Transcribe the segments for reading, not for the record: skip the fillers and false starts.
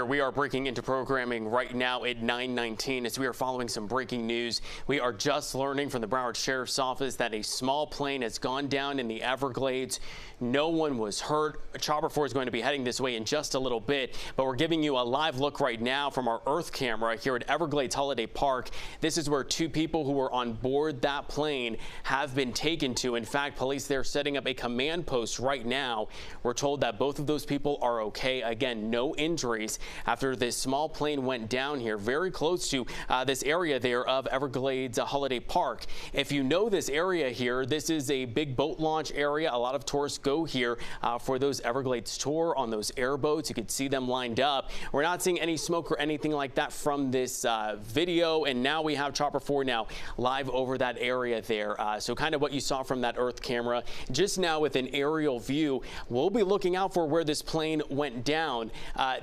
We are breaking into programming right now at 9:19 as we are following some breaking news. We are just learning from the Broward Sheriff's Office that a small plane has gone down in the Everglades. No one was hurt. Chopper 4 is going to be heading this way in just a little bit, but we're giving you a live look right now from our Earth camera here at Everglades Holiday Park. This is where two people who were on board that plane have been taken to. In fact, police there setting up a command post right now. We're told that both of those people are okay. Again, no injuries after this small plane went down here very close to this area there of Everglades Holiday Park. If you know this area here, this is a big boat launch area. A lot of tourists go here for those Everglades tour on those airboats. You could see them lined up. We're not seeing any smoke or anything like that from this video, and now we have Chopper 4 now live over that area there. So kind of what you saw from that Earth camera just now with an aerial view. We'll be looking out for where this plane went down.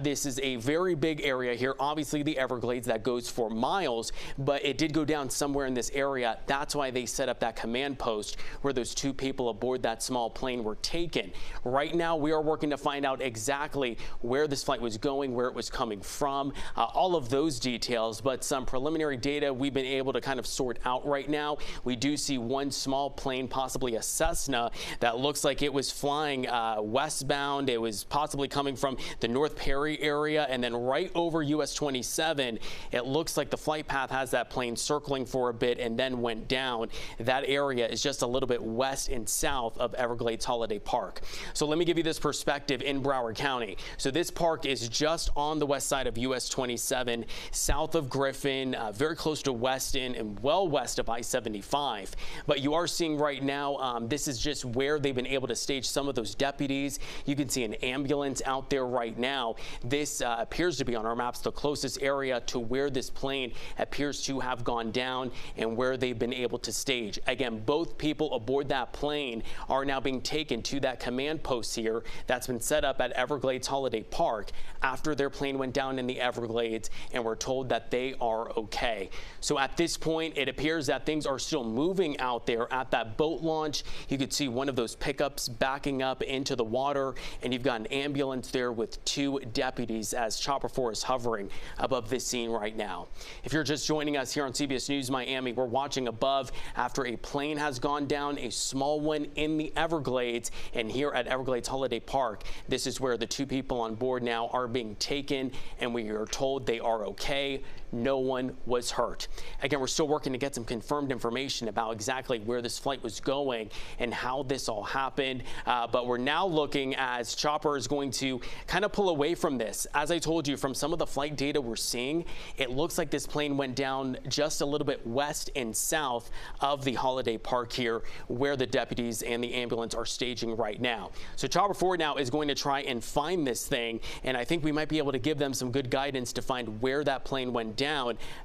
This is a very big area here, obviously the Everglades that goes for miles, but it did go down somewhere in this area. That's why they set up that command post where those two people aboard that small plane were taken. Right now we are working to find out exactly where this flight was going, where it was coming from, all of those details, but some preliminary data we've been able to kind of sort out right now. We do see one small plane, possibly a Cessna, that looks like it was flying westbound. It was possibly coming from the North Perry area, and then right over US 27. It looks like the flight path has that plane circling for a bit and then went down. That area is just a little bit west and south of Everglades Holiday Park. So let me give you this perspective in Broward County. So this park is just on the west side of US 27, south of Griffin, very close to Weston and well west of I-75. But you are seeing right now, this is just where they've been able to stage some of those deputies. You can see an ambulance out there right now. This appears to be on our maps the closest area to where this plane appears to have gone down and where they've been able to stage. Again, both people aboard that plane are now being taken to that command post here that's been set up at Everglades Holiday Park after their plane went down in the Everglades, and we're told that they are okay. So at this point, it appears that things are still moving out there at that boat launch. You could see one of those pickups backing up into the water, and you've got an ambulance there with two deputies as Chopper 4 is hovering above this scene right now. If you're just joining us here on CBS News Miami, we're watching above after a plane has gone down, a small one in the Everglades, and here at Everglades Holiday Park, this is where the two people on board now are being taken, and we are told they are okay. No one was hurt. Again, we're still working to get some confirmed information about exactly where this flight was going and how this all happened, but we're now looking as Chopper is going to kind of pull away from this. As I told you, from some of the flight data we're seeing, it looks like this plane went down just a little bit west and south of the holiday park here, where the deputies and the ambulance are staging right now. So Chopper 4 now is going to try and find this thing, and I think we might be able to give them some good guidance to find where that plane went down,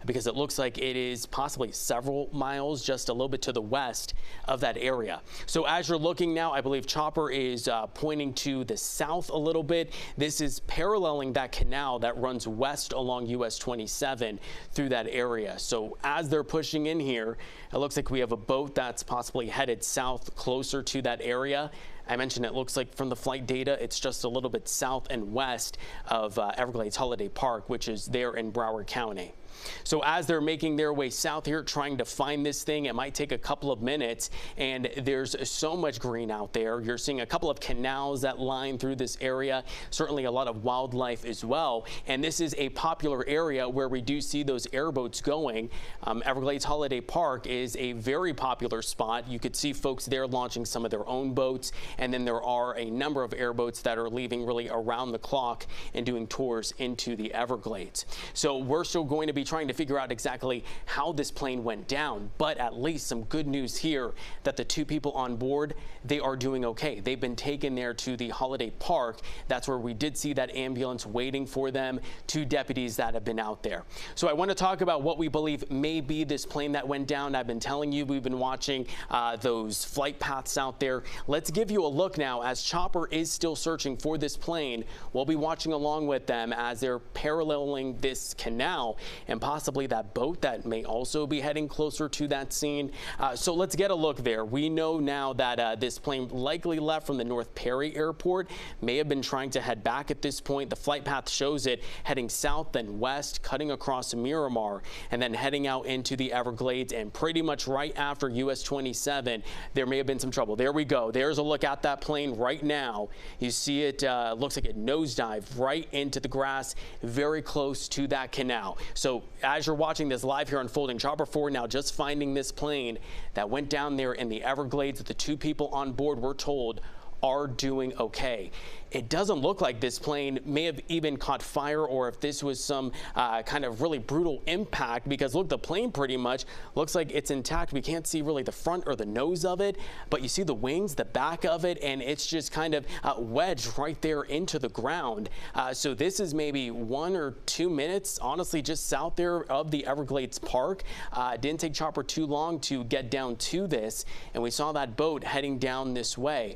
because it looks like it is possibly several miles just a little bit to the west of that area. So as you're looking now, I believe Chopper is pointing to the south a little bit. This is paralleling that canal that runs west along US 27 through that area. So as they're pushing in here, it looks like we have a boat that's possibly headed south closer to that area. I mentioned it looks like from the flight data, it's just a little bit south and west of Everglades Holiday Park, which is there in Broward County. So as they're making their way south here, trying to find this thing, it might take a couple of minutes, and there's so much green out there. You're seeing a couple of canals that line through this area, certainly a lot of wildlife as well. And this is a popular area where we do see those airboats going. Everglades Holiday Park is a very popular spot. You could see folks there launching some of their own boats, and then there are a number of airboats that are leaving really around the clock and doing tours into the Everglades. So we're still going to be trying to figure out exactly how this plane went down, but at least some good news here that the two people on board, they are doing okay. They've been taken there to the holiday park. That's where we did see that ambulance waiting for them, two deputies that have been out there. So I want to talk about what we believe may be this plane that went down. I've been telling you we've been watching those flight paths out there. Let's give you a look now as Chopper is still searching for this plane. We'll be watching along with them as they're paralleling this canal and possibly that boat that may also be heading closer to that scene. So let's get a look there. We know now that this plane likely left from the North Perry Airport, may have been trying to head back at this point. The flight path shows it heading south then west, cutting across Miramar and then heading out into the Everglades, and pretty much right after US 27 there may have been some trouble. There we go. There's a look at that plane right now. You see it looks like it nosedived right into the grass very close to that canal. So as you're watching this live here unfolding, Chopper 4 now just finding this plane that went down there in the Everglades. The two people on board, we're told, are doing okay. It doesn't look like this plane may have even caught fire or if this was some kind of really brutal impact, because look, the plane pretty much looks like it's intact. We can't see really the front or the nose of it, but you see the wings, the back of it, and it's just kind of wedged right there into the ground. So this is maybe 1 or 2 minutes, honestly, just south there of the Everglades Park. Didn't take Chopper too long to get down to this, and we saw that boat heading down this way.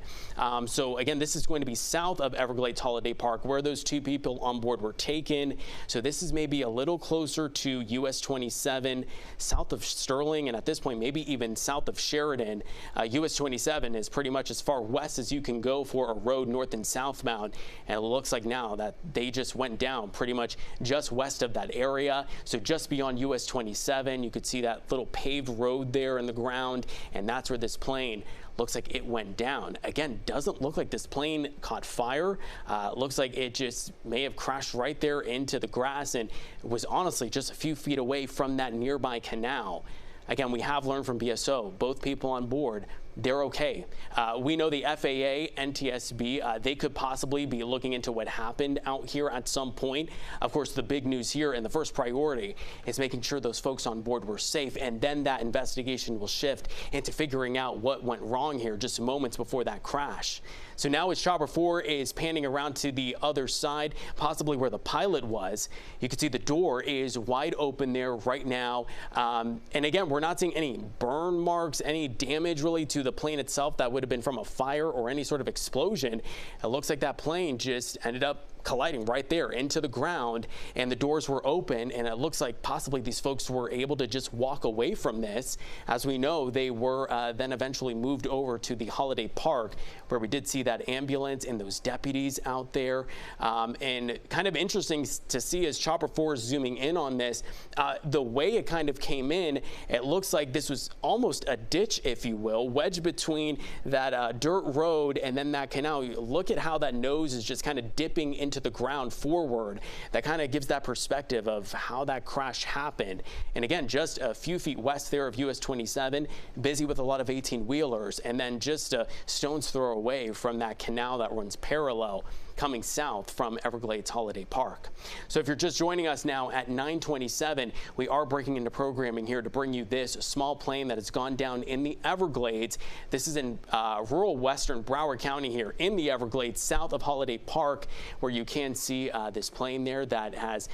So again, this is going to be south of Everglades Holiday Park where those two people on board were taken. So this is maybe a little closer to US 27, south of Sterling, and at this point maybe even south of Sheridan. US 27 is pretty much as far west as you can go for a road north and southbound, and it looks like now that they just went down pretty much just west of that area. So just beyond US 27, you could see that little paved road there in the ground, and that's where this plane looks like it went down. Again, doesn't look like this plane caught fire. Looks like it just may have crashed right there into the grass and was honestly just a few feet away from that nearby canal. Again, we have learned from BSO, both people on board, they're okay. We know the FAA, NTSB, they could possibly be looking into what happened out here at some point. Of course, the big news here and the first priority is making sure those folks on board were safe, and then that investigation will shift into figuring out what went wrong here just moments before that crash. So now as Chopper 4 is panning around to the other side, possibly where the pilot was, you can see the door is wide open there right now. And again, we're not seeing any burn marks, any damage really to the plane itself that would have been from a fire or any sort of explosion. It looks like that plane just ended up colliding right there into the ground, and the doors were open, and it looks like possibly these folks were able to just walk away from this. As we know, they were then eventually moved over to the Holiday Park, where we did see that ambulance and those deputies out there. And kind of interesting to see as Chopper 4 is zooming in on this, the way it kind of came in, it looks like this was almost a ditch, if you will, wedged between that dirt road and then that canal. Look at how that nose is just kind of dipping into the ground forward. That kind of gives that perspective of how that crash happened. And again, just a few feet west there of US 27, busy with a lot of 18-wheelers, and then just a stone's throw away from that canal that runs parallel coming south from Everglades Holiday Park. So if you're just joining us now at 9:27, we are breaking into programming here to bring you this small plane that has gone down in the Everglades. This is in rural western Broward County here in the Everglades, south of Holiday Park, where you can see this plane there that has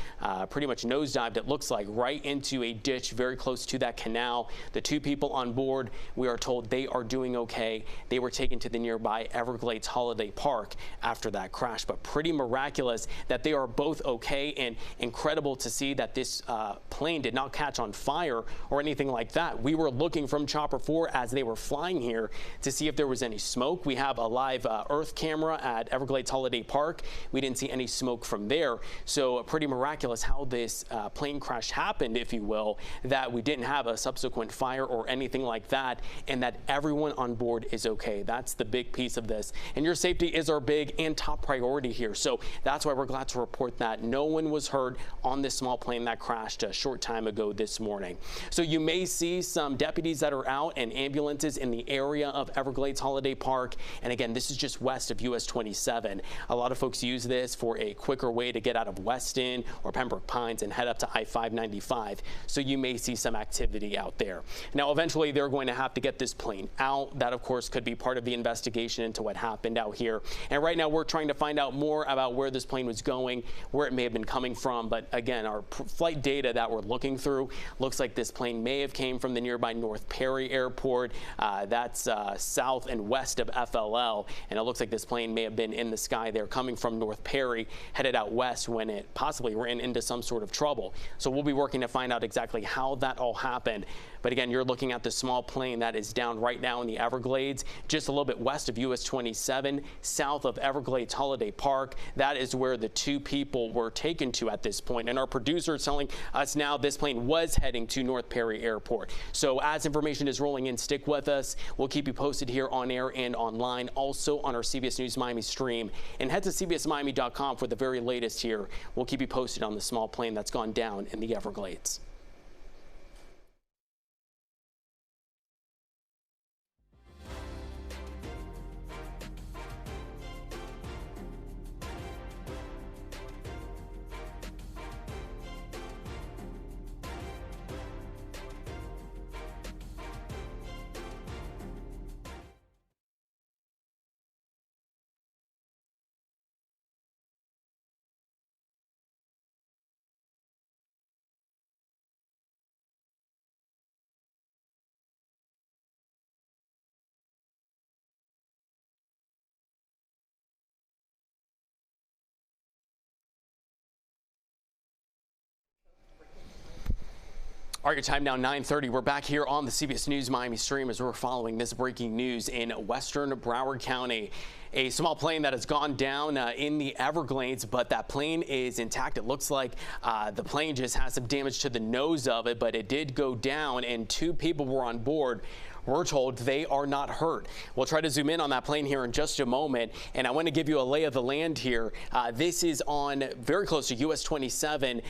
pretty much nosedived, it looks like, right into a ditch very close to that canal. The two people on board, we are told they are doing okay. They were taken to the nearby Everglades Holiday Park after that crash. But pretty miraculous that they are both okay, and incredible to see that this plane did not catch on fire or anything like that. We were looking from Chopper 4 as they were flying here to see if there was any smoke. We have a live Earth camera at Everglades Holiday Park. We didn't see any smoke from there. So pretty miraculous how this plane crash happened, if you will, that we didn't have a subsequent fire or anything like that, and that everyone on board is okay. That's the big piece of this. And your safety is our big and top priority here. So that's why we're glad to report that no one was hurt on this small plane that crashed a short time ago this morning. So you may see some deputies that are out and ambulances in the area of Everglades Holiday Park. And again, this is just west of US 27. A lot of folks use this for a quicker way to get out of Weston or Pembroke Pines and head up to I-595. So you may see some activity out there. Now, eventually they're going to have to get this plane out. That, of course, could be part of the investigation into what happened out here. And right now we're trying to find find out more about where this plane was going, where it may have been coming from. But again, our flight data that we're looking through looks like this plane may have came from the nearby North Perry Airport. That's south and west of FLL, and it looks like this plane may have been in the sky there coming from North Perry, headed out west when it possibly ran into some sort of trouble. So we'll be working to find out exactly how that all happened. But again, you're looking at the small plane that is down right now in the Everglades, just a little bit west of US 27, south of Everglades Holiday Park. That is where the two people were taken to at this point. And our producer is telling us now this plane was heading to North Perry Airport. So as information is rolling in, stick with us. We'll keep you posted here on air and online, also on our CBS News Miami stream. And head to cbsmiami.com for the very latest here. We'll keep you posted on the small plane that's gone down in the Everglades. All right, your time now 9:30. We're back here on the CBS News Miami stream as we're following this breaking news in western Broward County. A small plane that has gone down in the Everglades, but that plane is intact. It looks like the plane just has some damage to the nose of it, but it did go down and two people were on board. We're told they are not hurt. We'll try to zoom in on that plane here in just a moment, and I want to give you a lay of the land here. This is on very close to US 27,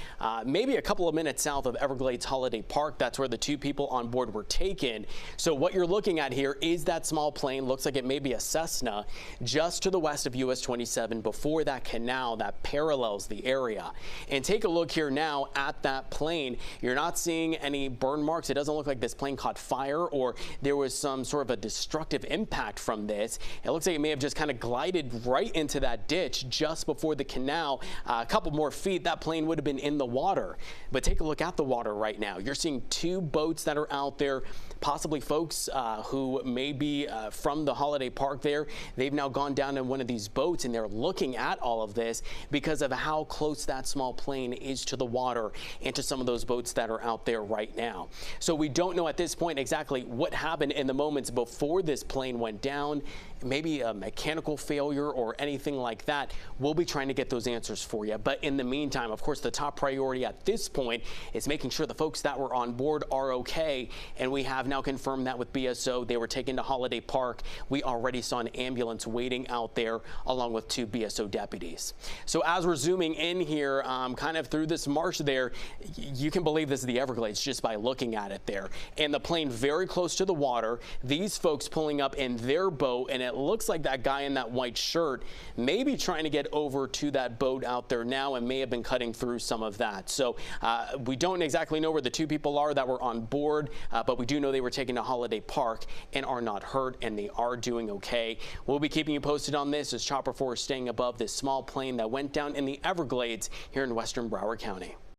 maybe a couple of minutes south of Everglades Holiday Park. That's where the two people on board were taken. So what you're looking at here is that small plane. Looks like it may be a Cessna just to the west of US 27 before that canal that parallels the area. And take a look here now at that plane. You're not seeing any burn marks. It doesn't look like this plane caught fire or there was some sort of a destructive impact from this. It looks like it may have just kind of glided right into that ditch just before the canal. A couple more feet, that plane would have been in the water. But take a look at the water right now. You're seeing two boats that are out there, possibly folks who may be from the holiday park there. They've now gone down in one of these boats and they're looking at all of this because of how close that small plane is to the water and to some of those boats that are out there right now. So we don't know at this point exactly what happened in the moments before this plane went down. Maybe a mechanical failure or anything like that. We'll be trying to get those answers for you. But in the meantime, of course, the top priority at this point is making sure the folks that were on board are okay. And we have now confirmed that with BSO. They were taken to Holiday Park. We already saw an ambulance waiting out there along with two BSO deputies. So as we're zooming in here, kind of through this marsh there, you can believe this is the Everglades just by looking at it there. And the plane very close to the water. These folks pulling up in their boat, and it looks like that guy in that white shirt may be trying to get over to that boat out there now and may have been cutting through some of that. So we don't exactly know where the two people are that were on board, but we do know they were taken to Holiday Park and are not hurt, and they are doing okay. We'll be keeping you posted on this as Chopper 4 is staying above this small plane that went down in the Everglades here in western Broward County.